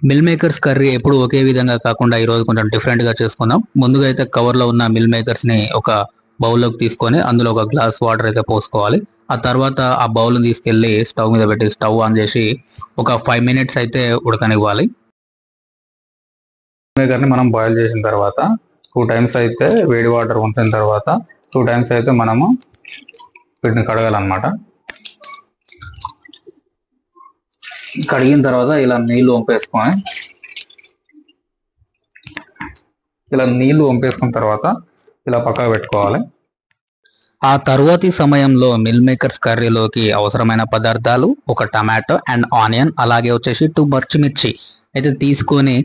Mill makers curry ఎప్పుడు ఒకే విధంగా కాకుండా ఈరోజు కొంచెం డిఫరెంట్గా చేసుకుందాం. ముందుగా అయితే కవర్లో ఉన్న మిల్ మేకర్స్ని ఒక బౌల్లోకి తీసుకొని అందులో ఒక గ్లాస్ వాటర్ అయితే పోసుకోవాలి. ఆ తర్వాత ఆ బౌల్ని తీసుకెళ్ళి స్టవ్ మీద పెట్టి స్టవ్ ఆన్ చేసి ఒక 5 మినిట్స్ అయితే ఉడకనివ్వాలి. మేకర్ని మనం బాయిల్ చేసిన తర్వాత 2 టైమ్స్ అయితే వేడి వాటర్ ఉంచిన తర్వాత 2 టైమ్స్ అయితే మనము వీటిని కడగాలన్నమాట. కడిగిన తర్వాత ఇలా నీళ్లు వంపేసుకున్న తర్వాత ఇలా పక్కకు పెట్టుకోవాలి. ఆ తర్వాతి సమయంలో మిల్ మేకర్స్ కర్రీలోకి అవసరమైన పదార్థాలు ఒక టమాటో అండ్ ఆనియన్, అలాగే వచ్చేసి 2 పచ్చిమిర్చి అయితే తీసుకొని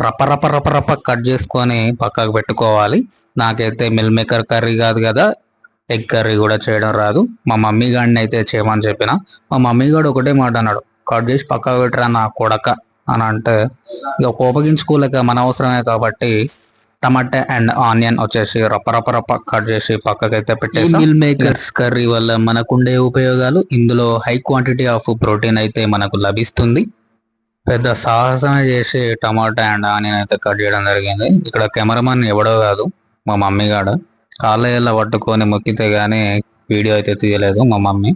రప కట్ చేసుకొని పక్కకు పెట్టుకోవాలి. నాకైతే మిల్ మేకర్ కర్రీ కాదు కదా, ఎగ్ కర్రీ కూడా చేయడం రాదు. మా మమ్మీ గాడిని అయితే చేయమని చెప్పిన. మా మమ్మీ గాడు ఒకటే మాట అన్నాడు, కట్ చేసి పక్కకు పెట్టరా నా కొడక అని. అంటే ఇక కోపగించుకోలేక మన అవసరమే కాబట్టి టమాటా అండ్ ఆనియన్ వచ్చేసి రప కట్ చేసి పక్కకైతే పెట్టేసి. మిల్ మేకర్స్ కర్రీ వల్ల మనకుండే ఉపయోగాలు, ఇందులో హై క్వాంటిటీ ఆఫ్ ప్రోటీన్ అయితే మనకు లభిస్తుంది. పెద్ద సాహసమే చేసి టమాటా అండ్ ఆనియన్ అయితే కట్ చేయడం జరిగింది. ఇక్కడ కెమెరామన్ ఎవడో కాదు, మా మమ్మీ గాడు. కాళ్ళ పట్టుకొని మొక్కితే గానీ వీడియో అయితే తీయలేదు మా మమ్మీ.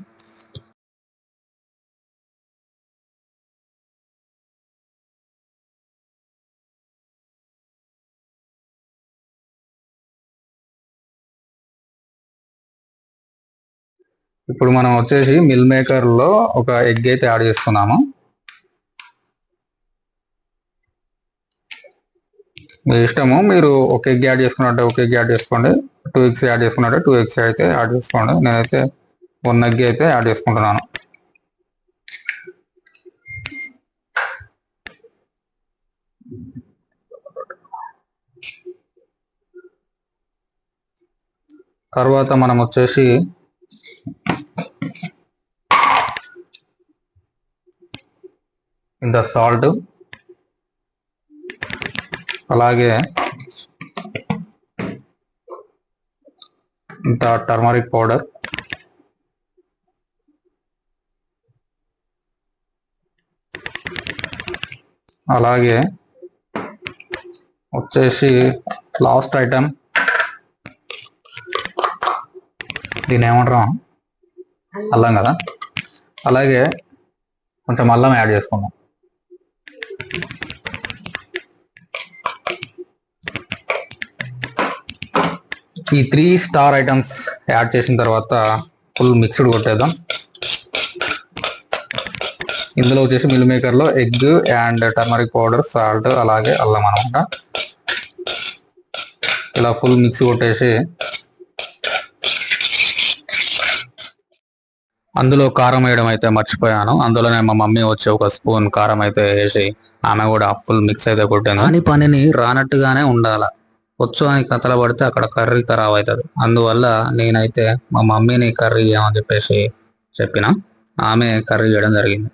ఇప్పుడు మనం వచ్చేసి మిల్ మేకర్లో ఒక ఎగ్ అయితే యాడ్ చేసుకున్నాము. మీ ఇష్టము, మీరు ఒక ఎగ్ యాడ్ చేసుకున్నట్టే ఒక ఎగ్ యాడ్ చేసుకోండి, 2 ఎగ్స్ యాడ్ చేసుకున్నట్టే 2 ఎగ్స్ అయితే యాడ్ చేసుకోండి. నేనైతే 1 ఎగ్ అయితే యాడ్ చేసుకుంటున్నాను. తర్వాత మనం వచ్చేసి ఇంత సాల్ట్, అలాగే ఇంత టర్మరిక్ పౌడర్, అలాగే వచ్చేసి లాస్ట్ ఐటమ్, దీని ఏమంటారా, అల్లం కదా, అలాగే కొంచెం అల్లం యాడ్ చేసుకుందాం. ఈ 3 స్టార్ ఐటమ్స్ యాడ్ చేసిన తర్వాత ఫుల్ మిక్స్డ్ కొట్టేద్దాం. ఇందులో వచ్చేసి మిల్ మేకర్లో egg and turmeric powder, salt, అలాగే అల్లం అనమాట. ఇలా ఫుల్ మిక్స్ కొట్టేసి అందులో కారం వేయడం అయితే మర్చిపోయాను. అందులోనే మా మమ్మీ వచ్చి ఒక స్పూన్ కారం అయితే వేసి ఆమె కూడా ఫుల్ మిక్స్ అయితే కొట్టింది. అని పనిని రానట్టుగానే ఉండాల. వచ్చు అని కథలు పడితే అక్కడ కర్రీ ఖరాబ్ అవుతుంది. అందువల్ల నేనైతే మా మమ్మీని కర్రీ చేయమని చెప్పేసి చెప్పిన. ఆమె కర్రీ చేయడం జరిగింది.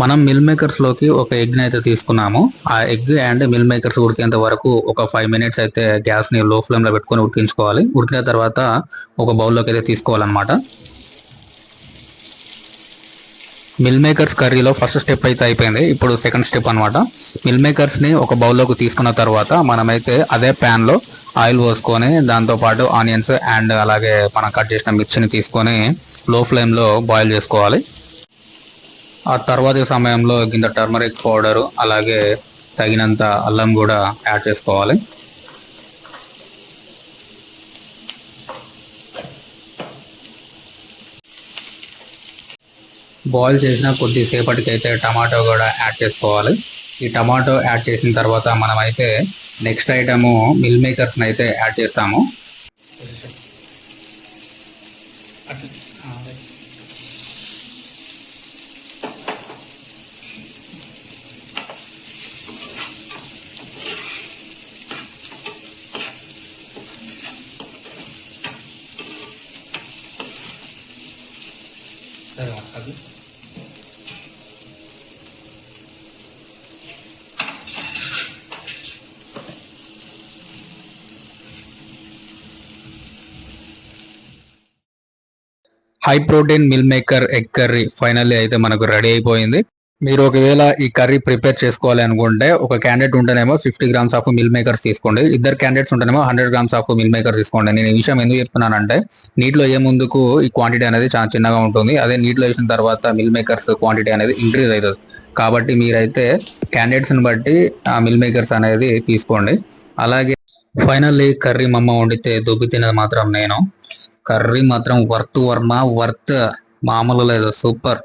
మనం మిల్ మేకర్స్లోకి ఒక ఎగ్ని అయితే తీసుకున్నాము. ఆ ఎగ్ అండ్ మిల్ మేకర్స్ ఉడికేంత వరకు ఒక 5 మినిట్స్ అయితే గ్యాస్ని లో ఫ్లేమ్లో పెట్టుకొని ఉడికించుకోవాలి. ఉడికిన తర్వాత ఒక బౌల్లోకి అయితే తీసుకోవాలన్నమాట. మిల్ మేకర్స్ కర్రీలో ఫస్ట్ స్టెప్ అయితే అయిపోయింది. ఇప్పుడు సెకండ్ స్టెప్ అనమాట. మిల్ మేకర్స్ని ఒక బౌల్లోకి తీసుకున్న తర్వాత మనమైతే అదే ప్యాన్లో ఆయిల్ పోసుకొని దాంతోపాటు ఆనియన్స్ అండ్ అలాగే మనం కట్ చేసిన మిర్చిని తీసుకొని లో ఫ్లేమ్లో బాయిల్ చేసుకోవాలి. ఆ తర్వాతి సమయంలో కింద టర్మరిక్ పౌడరు, అలాగే తగినంత అల్లం కూడా యాడ్ చేసుకోవాలి. బాయిల్ చేసిన కొద్దిసేపటికి అయితే టమాటో కూడా యాడ్ చేసుకోవాలి. ఈ టమాటో యాడ్ చేసిన తర్వాత మనమైతే నెక్స్ట్ ఐటము మిల్ మేకర్స్ని అయితే యాడ్ చేస్తాము. High protein meal maker egg curry finally అయితే మనకు రెడీ అయిపోయింది. మీరు ఒకవేళ ఈ కర్రీ ప్రిపేర్ చేసుకోవాలి అనుకుంటే ఒక క్యాండిడేట్ ఉంటేనేమో 50 గ్రామ్స్ ఆఫ్ మిల్ మేకర్స్ తీసుకోండి, ఇద్దరు క్యాండిడేట్స్ ఉంటేనేమో 100 గ్రామ్స్ ఆఫ్ మిల్ మేకర్స్ తీసుకోండి. నేను ఈ విషయం ఎందుకు చెప్తున్నానంటే నీటిలో ఏ ముందుకు ఈ క్వాంటిటీ అనేది చాలా చిన్నగా ఉంటుంది, అదే నీటిలో వేసిన తర్వాత మిల్ మేకర్స్ క్వాంటిటీ అనేది ఇంక్రీజ్ అవుతుంది. కాబట్టి మీరైతే క్యాండిడేట్స్ని బట్టి ఆ మిల్ మేకర్స్ అనేది తీసుకోండి. అలాగే ఫైనల్లీ కర్రీ మమ్మ వండితే దుబ్బి తినేది మాత్రం నేను. కర్రీ మాత్రం వర్త్ మామూలు లేదు, సూపర్.